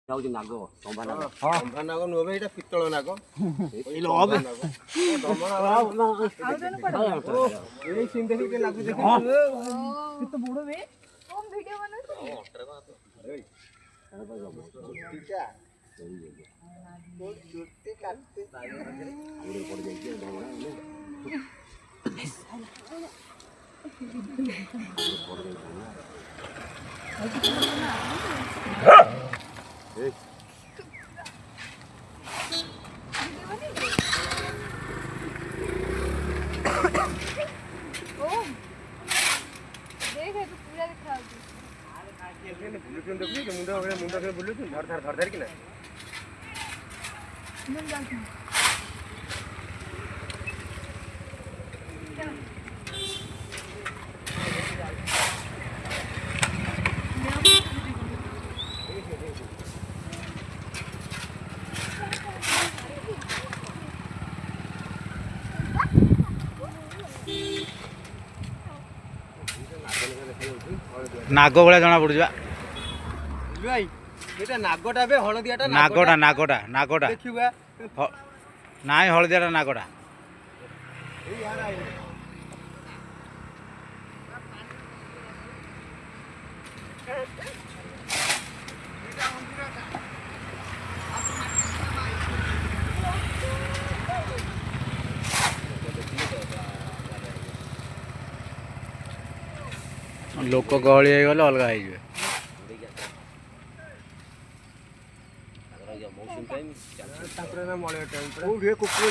ଯାଉଛି ନାଗ ତମ୍ଭା ନାଗ ତମ୍ଭା ନାଗ ନୁହେଁ ବେ, ଏଇଟା ପିତ୍ତଳ ନାଗ। ଏଇ ସିନ୍ ଦେଖିକି ଟିକେ ଲାଗୁଛି बुढ़ो में कौन वीडियो बनाते नाग भाया जना पड़ुआ भाई एटा नागटा बे हळदियाटा नागटा नागटा नागटा देखिबा नाई हळदियाटा नागटा लोक गहली हो गले अलग हो कुकुर